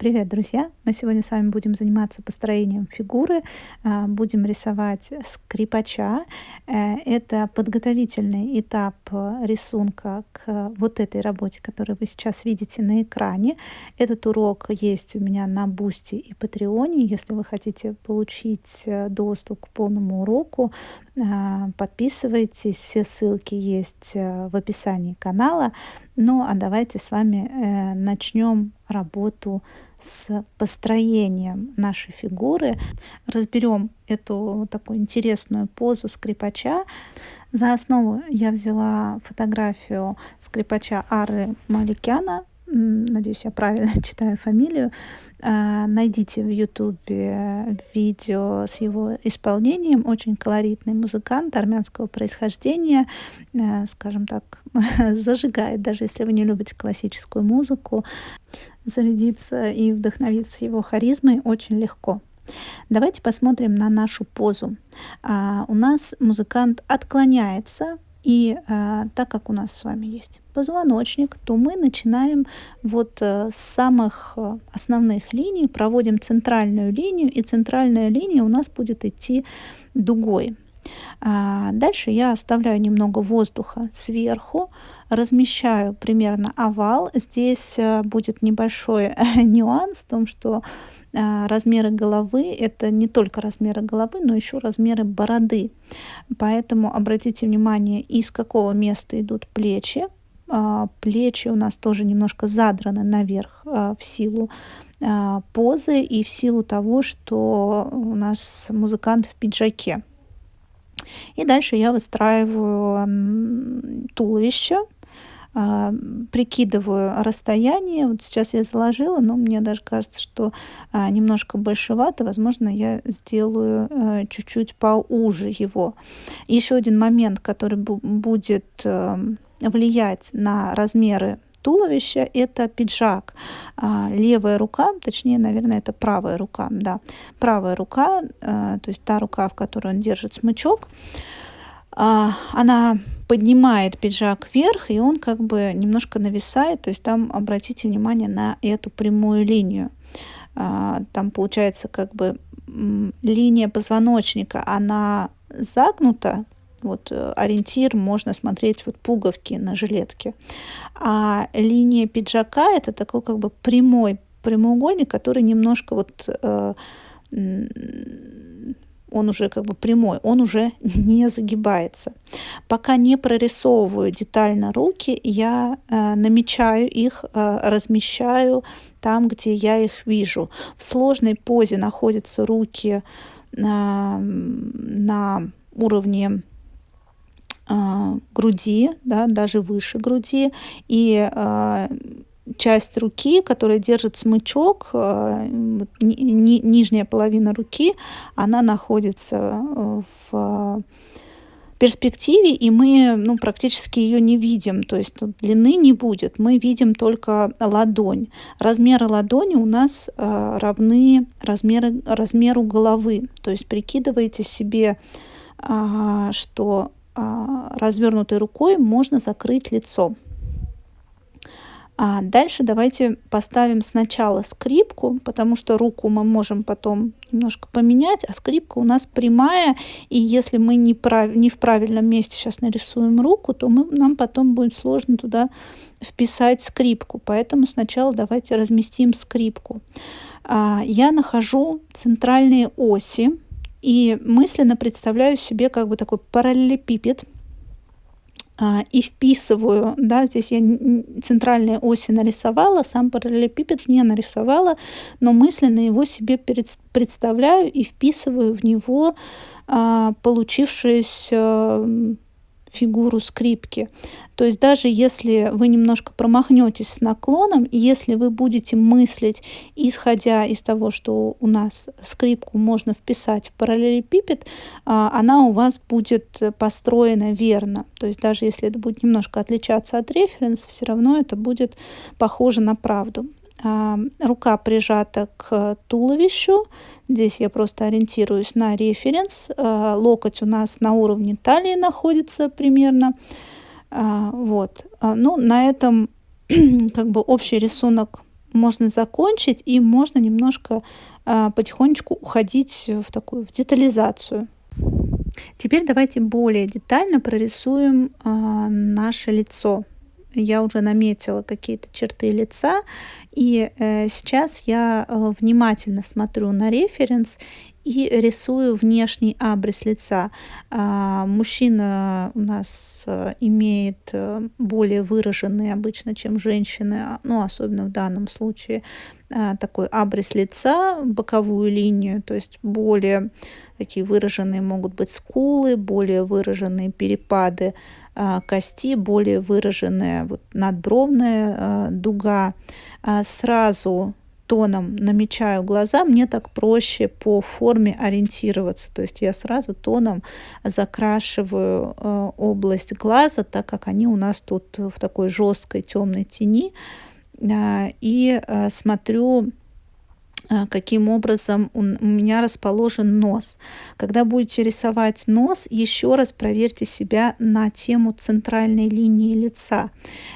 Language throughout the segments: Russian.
Привет, друзья! Мы сегодня с вами будем заниматься построением фигуры, будем рисовать скрипача. Это подготовительный этап рисунка к вот этой работе, которую вы сейчас видите на экране. Этот урок есть у меня на Бусти и Патреоне. Если вы хотите получить доступ к полному уроку, подписывайтесь, все ссылки есть в описании канала. Ну а давайте с вами начнем работу с построением нашей фигуры. Разберем эту такую интересную позу скрипача. За основу я взяла фотографию скрипача Ары Маликяна. Надеюсь, я правильно читаю фамилию. Найдите в Ютубе видео с его исполнением. Очень колоритный музыкант армянского происхождения. Скажем так, зажигает, даже если вы не любите классическую музыку. Зарядиться и вдохновиться его харизмой очень легко. Давайте посмотрим на нашу позу. У нас музыкант отклоняется, и так как у нас с вами есть позвоночник, то мы начинаем вот с самых основных линий, проводим центральную линию, и центральная линия у нас будет идти дугой. Дальше я оставляю немного воздуха сверху, размещаю примерно овал. Здесь будет небольшой нюанс в том, что размеры головы — это не только размеры головы, но еще размеры бороды. Поэтому обратите внимание, из какого места идут плечи. Плечи у нас тоже немножко задраны наверх в силу позы и в силу того, что у нас музыкант в пиджаке. И дальше я выстраиваю туловище, прикидываю расстояние. Вот сейчас я заложила, но мне даже кажется, что немножко большевато. Возможно, я сделаю чуть-чуть поуже его. Еще один момент, который будет влиять на размеры туловища — это пиджак. Левая рука, точнее, наверное, это правая рука, да, правая рука, то есть та рука, в которой он держит смычок, она поднимает пиджак вверх, и он как бы немножко нависает, то есть там обратите внимание на эту прямую линию. Там получается как бы линия позвоночника, она загнута. Вот ориентир, можно смотреть вот пуговки на жилетке. А линия пиджака — это такой как бы прямой прямоугольник, который немножко вот он уже как бы прямой, он уже не загибается. Пока не прорисовываю детально руки, я намечаю их, размещаю там, где я их вижу. В сложной позе находятся руки на уровне груди, да, даже выше груди, и часть руки, которая держит смычок, нижняя половина руки, она находится в перспективе, и мы практически ее не видим, то есть длины не будет, мы видим только ладонь. Размеры ладони у нас равны размеру головы, то есть прикидывайте себе, что развернутой рукой можно закрыть лицо. Дальше давайте поставим сначала скрипку, потому что руку мы можем потом немножко поменять, а скрипка у нас прямая, и если мы не в правильном месте сейчас нарисуем руку, то нам потом будет сложно туда вписать скрипку. Поэтому сначала давайте разместим скрипку. Я нахожу центральные оси и мысленно представляю себе как бы такой параллелепипед, и вписываю, да, здесь я центральные оси нарисовала, сам параллелепипед не нарисовала, но мысленно его себе представляю и вписываю в него получившуюся фигуру скрипки. То есть даже если вы немножко промахнетесь с наклоном, и если вы будете мыслить, исходя из того, что у нас скрипку можно вписать в параллелепипед, она у вас будет построена верно. То есть даже если это будет немножко отличаться от референса, все равно это будет похоже на правду. Рука прижата к туловищу. Здесь я просто ориентируюсь на референс. Локоть у нас на уровне талии находится примерно. Вот. Ну, на этом как бы общий рисунок можно закончить и можно немножко потихонечку уходить в такую в детализацию. Теперь давайте более детально прорисуем наше лицо. Я уже наметила какие-то черты лица, и сейчас я внимательно смотрю на референс и рисую внешний абрис лица. Мужчина у нас имеет более выраженный обычно, чем женщины, ну, особенно в данном случае, такой абрис лица, боковую линию, то есть более такие выраженные могут быть скулы, более выраженные перепады кости, более выраженная вот надбровная дуга. Сразу тоном намечаю глаза, мне так проще по форме ориентироваться. То есть я сразу тоном закрашиваю область глаза, так как они у нас тут в такой жесткой темной тени. И смотрю, каким образом у меня расположен нос. Когда будете рисовать нос, еще раз проверьте себя на тему центральной линии лица.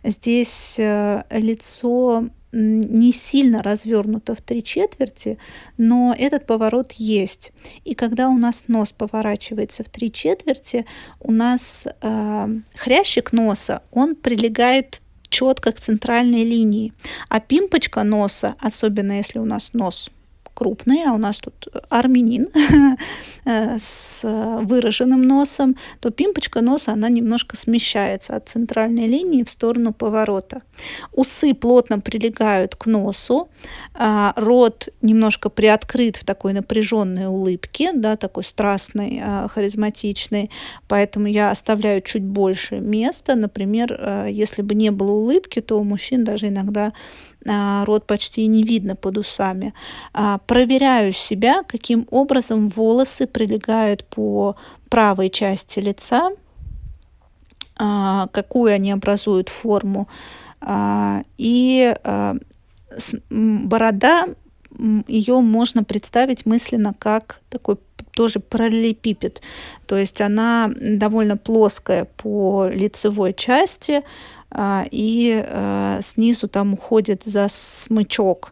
Здесь лицо не сильно развернуто в 3/4, но этот поворот есть. И когда у нас нос поворачивается в 3/4, у нас хрящик носа, он прилегает четко к центральной линии. А пимпочка носа, особенно если у нас нос крупный, а у нас тут армянин с выраженным носом, то пимпочка носа, она немножко смещается от центральной линии в сторону поворота. Усы плотно прилегают к носу, рот немножко приоткрыт в такой напряженной улыбке, да, такой страстной, харизматичной, поэтому я оставляю чуть больше места. Например, если бы не было улыбки, то у мужчин даже иногда рот почти не видно под усами. Проверяю себя, каким образом волосы прилегают по правой части лица, какую они образуют форму. И борода, ее можно представить мысленно как такой тоже параллелепипед. То есть она довольно плоская по лицевой части, и снизу там уходит за смычок.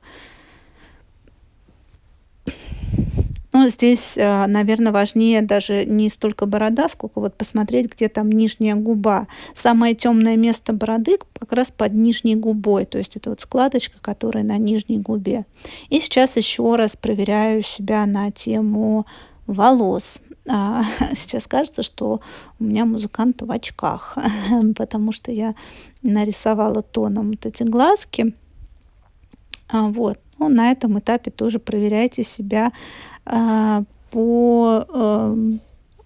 Но здесь, наверное, важнее даже не столько борода, сколько вот посмотреть, где там нижняя губа. Самое темное место бороды как раз под нижней губой, то есть это вот складочка, которая на нижней губе. И сейчас еще раз проверяю себя на тему волос. Сейчас кажется, что у меня музыкант в очках, потому что я нарисовала тоном вот эти глазки. Вот. Ну, на этом этапе тоже проверяйте себя по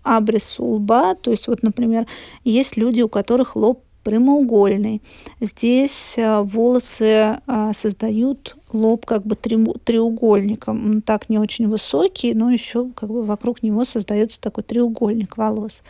абрису лба. То есть вот, например, есть люди, у которых лоб прямоугольный. Здесь волосы создают лоб как бы треугольником. Он так не очень высокий, но еще как бы вокруг него создается такой треугольник волос.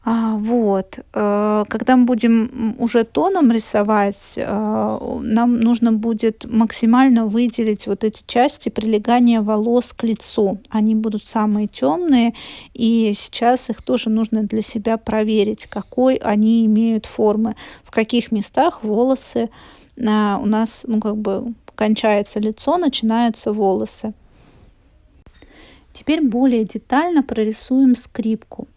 Вот. Когда мы будем уже тоном рисовать, нам нужно будет максимально выделить вот эти части прилегания волос к лицу. Они будут самые темные, и сейчас их тоже нужно для себя проверить, какой они имеют формы, в каких местах волосы у нас, ну, как бы кончается лицо, начинаются волосы. Теперь более детально прорисуем скрипку.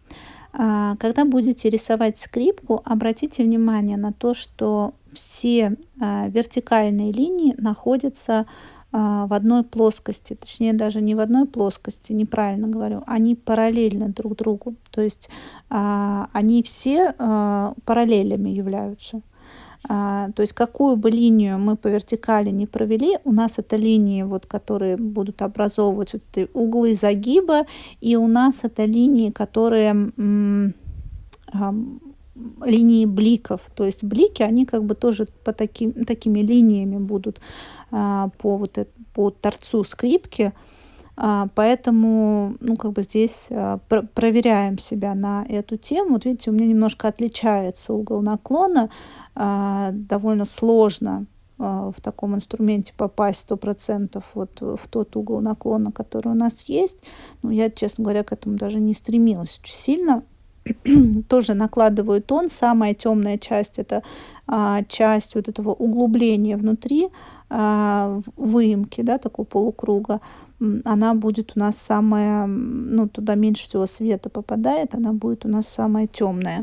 Когда будете рисовать скрипку, обратите внимание на то, что все вертикальные линии находятся в одной плоскости, точнее даже не в одной плоскости, неправильно говорю, они параллельны друг другу, то есть они все параллелями являются. То есть какую бы линию мы по вертикали не провели, у нас это линии, вот, которые будут образовывать вот эти углы загиба, и у нас это линии, которые линии бликов. То есть блики, они как бы тоже по такими линиями будут по торцу скрипки. Поэтому, ну, как бы здесь проверяем себя на эту тему. Вот видите, у меня немножко отличается угол наклона. Довольно сложно в таком инструменте попасть 100% вот в тот угол наклона, который у нас есть. Но я, честно говоря, к этому даже не стремилась очень сильно. тоже накладываю тон. Самая темная часть — это часть вот этого углубления внутри, выемки, да, такого полукруга. Она будет у нас самая, ну, туда меньше всего света попадает, она будет у нас самая темная.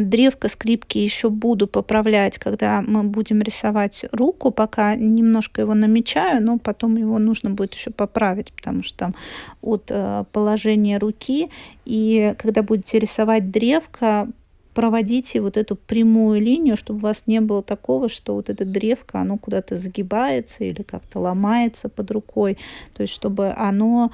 Древко скрипки еще буду поправлять, когда мы будем рисовать руку. Пока немножко его намечаю, но потом его нужно будет еще поправить, потому что там от положения руки. И когда будете рисовать древко, проводите вот эту прямую линию, чтобы у вас не было такого, что вот это древко, оно куда-то загибается или как-то ломается под рукой. То есть чтобы оно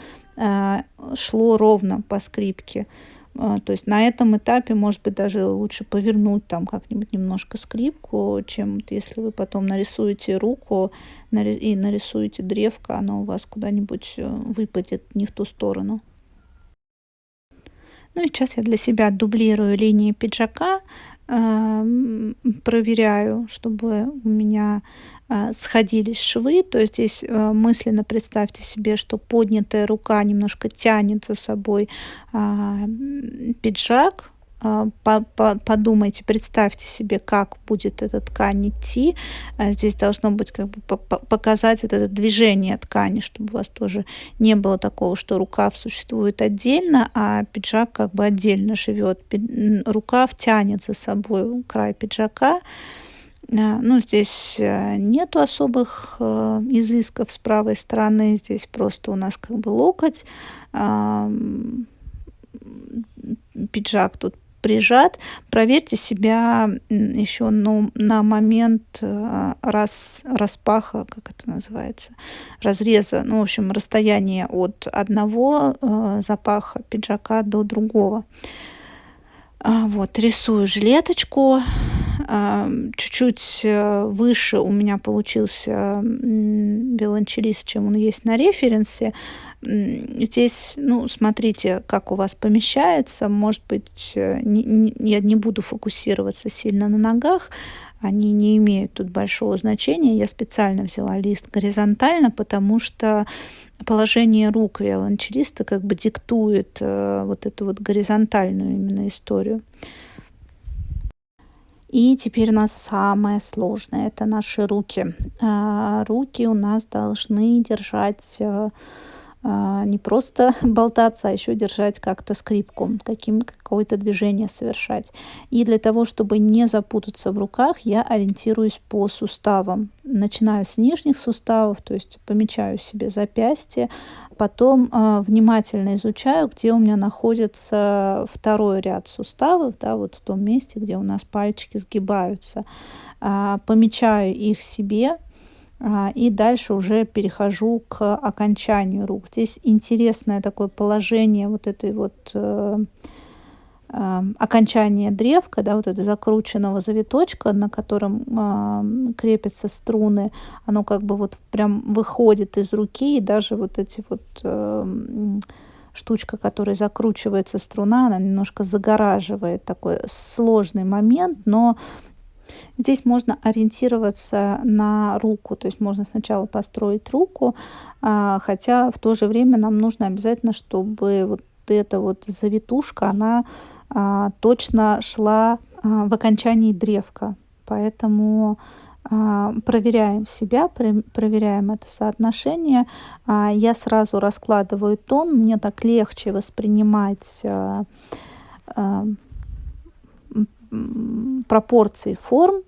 шло ровно по скрипке. То есть на этом этапе, может быть, даже лучше повернуть там как-нибудь немножко скрипку, чем вот если вы потом нарисуете руку и нарисуете древко, оно у вас куда-нибудь выпадет не в ту сторону. Ну и сейчас я для себя дублирую линии пиджака, проверяю, чтобы у меня сходились швы. То есть здесь мысленно представьте себе, что поднятая рука немножко тянет за собой пиджак. Подумайте, представьте себе, как будет эта ткань идти. Здесь должно быть как бы показать вот это движение ткани, чтобы у вас тоже не было такого, что рукав существует отдельно, а пиджак как бы отдельно живет. Рукав тянет за собой край пиджака. Ну, здесь нету особых изысков с правой стороны. Здесь просто у нас как бы локоть, пиджак тут прижат. Проверьте себя еще на момент распаха, как это называется, разреза, ну, в общем, расстояние от одного запаха пиджака до другого. Вот, рисую жилеточку. Чуть-чуть выше у меня получился виолончелист, чем он есть на референсе. Здесь, ну, смотрите, как у вас помещается. Может быть, я не буду фокусироваться сильно на ногах. Они не имеют тут большого значения. Я специально взяла лист горизонтально, потому что положение рук виолончелиста как бы диктует вот эту вот горизонтальную именно историю. И теперь у нас самое сложное — это наши руки. Руки у нас должны держать не просто болтаться, а еще держать как-то скрипку, какое-то движение совершать. И для того, чтобы не запутаться в руках, я ориентируюсь по суставам. Начинаю с нижних суставов, то есть помечаю себе запястье, потом внимательно изучаю, где у меня находится второй ряд суставов, да, вот в том месте, где у нас пальчики сгибаются. Помечаю их себе, и дальше уже перехожу к окончанию рук. Здесь интересное такое положение вот этой вот окончания древка, да, вот этого закрученного завиточка, на котором крепятся струны. Оно как бы вот прям выходит из руки, и даже вот эти вот штучка, которая закручивается струна, она немножко загораживает такой сложный момент, но здесь можно ориентироваться на руку, то есть можно сначала построить руку, хотя в то же время нам нужно обязательно, чтобы вот эта вот завитушка, она точно шла в окончании древка. Поэтому проверяем себя, проверяем это соотношение. Я сразу раскладываю тон, мне так легче воспринимать пропорции форм.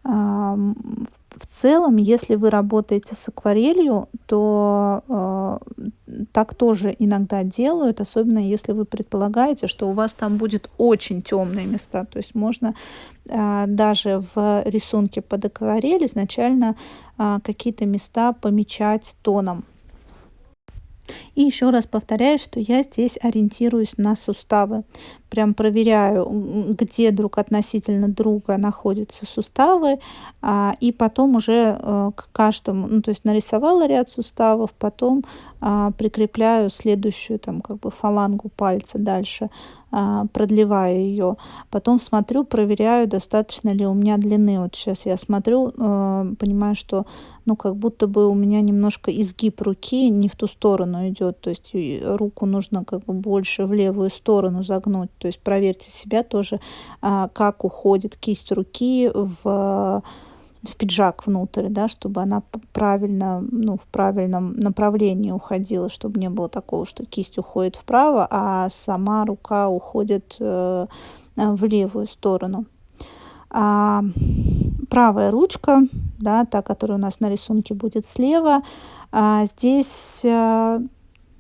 В целом, если вы работаете с акварелью, то так тоже иногда делают, особенно если вы предполагаете, что у вас там будет очень темные места. То есть можно даже в рисунке под акварель изначально какие-то места помечать тоном. И еще раз повторяю, что я здесь ориентируюсь на суставы. прям проверяю, где друг относительно друга находятся суставы, и потом уже к каждому, ну, то есть нарисовала ряд суставов, потом прикрепляю следующую там как бы фалангу пальца дальше, продлеваю ее. Потом смотрю, проверяю, достаточно ли у меня длины. Вот сейчас я смотрю, понимаю, что ну, как будто бы у меня немножко изгиб руки не в ту сторону идет. То есть руку нужно как бы больше в левую сторону загнуть. То есть проверьте себя тоже, как уходит кисть руки в пиджак внутрь, да, чтобы она правильно, ну, в правильном направлении уходила, чтобы не было такого, что кисть уходит вправо, а сама рука уходит в левую сторону. А, правая ручка, да, та, которая у нас на рисунке будет слева, здесь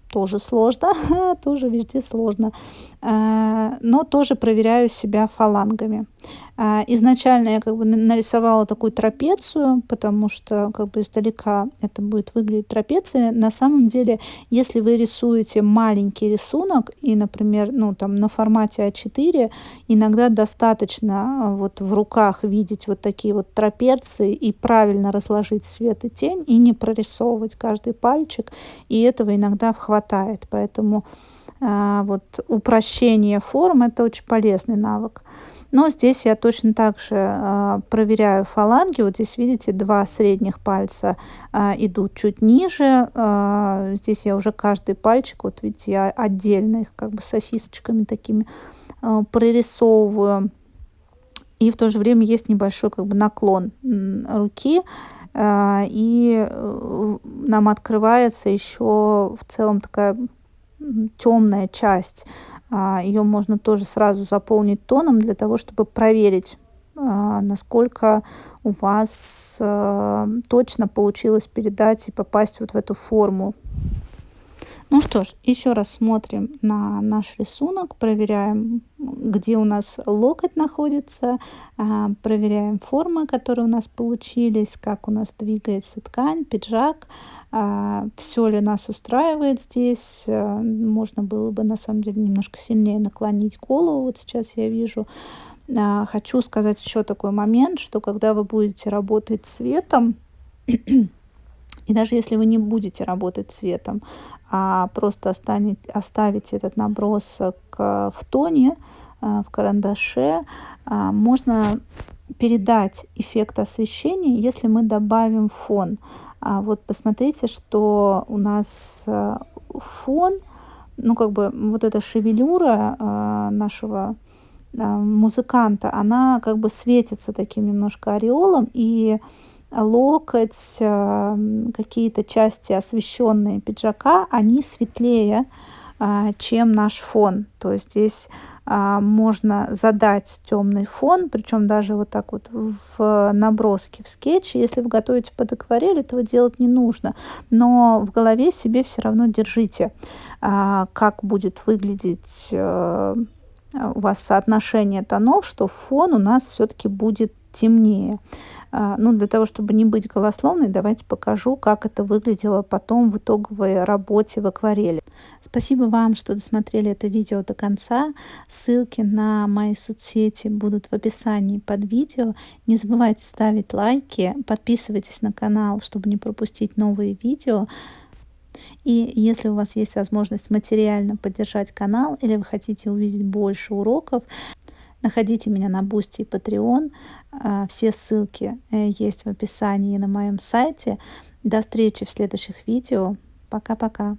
тоже сложно, тоже везде сложно, но тоже проверяю себя фалангами. Изначально я как бы нарисовала такую трапецию, потому что как бы издалека это будет выглядеть трапецией. На самом деле, если вы рисуете маленький рисунок и, например, ну там на формате А4, иногда достаточно вот в руках видеть вот такие вот трапеции и правильно разложить свет и тень, и не прорисовывать каждый пальчик, и этого иногда хватает. Поэтому вот упрощение форм — это очень полезный навык. Но здесь я точно так же проверяю фаланги. Вот здесь, видите, 2 средних пальца идут чуть ниже. Здесь я уже каждый пальчик, вот видите, я отдельно их как бы сосисочками такими прорисовываю. И в то же время есть небольшой как бы наклон руки, и нам открывается еще в целом такая темная часть. Ее можно тоже сразу заполнить тоном для того, чтобы проверить, насколько у вас точно получилось передать и попасть вот в эту форму. Ну что ж, еще раз смотрим на наш рисунок, проверяем, где у нас локоть находится, проверяем формы, которые у нас получились, как у нас двигается ткань, пиджак, все ли нас устраивает здесь. Можно было бы на самом деле немножко сильнее наклонить голову, вот сейчас я вижу. Хочу сказать еще такой момент, что когда вы будете работать цветом, и даже если вы не будете работать цветом, а просто оставите этот набросок в тоне, в карандаше, можно передать эффект освещения, если мы добавим фон. Вот посмотрите, что у нас фон, ну как бы вот эта шевелюра нашего музыканта, она как бы светится таким немножко ореолом, и локоть, какие-то части, освещенные пиджака, они светлее, чем наш фон. То есть здесь можно задать темный фон, причем даже вот так вот в наброске, в скетче. Если вы готовите под акварель, этого делать не нужно. Но в голове себе все равно держите, как будет выглядеть у вас соотношение тонов, что фон у нас все-таки будет темнее. Ну, для того, чтобы не быть голословной, давайте покажу, как это выглядело потом в итоговой работе в акварели. Спасибо вам, что досмотрели это видео до конца. Ссылки на мои соцсети будут в описании под видео. Не забывайте ставить лайки, подписывайтесь на канал, чтобы не пропустить новые видео. И если у вас есть возможность материально поддержать канал или вы хотите увидеть больше уроков, находите меня на Boosty и Patreon. Все ссылки есть в описании на моем сайте. До встречи в следующих видео. Пока-пока.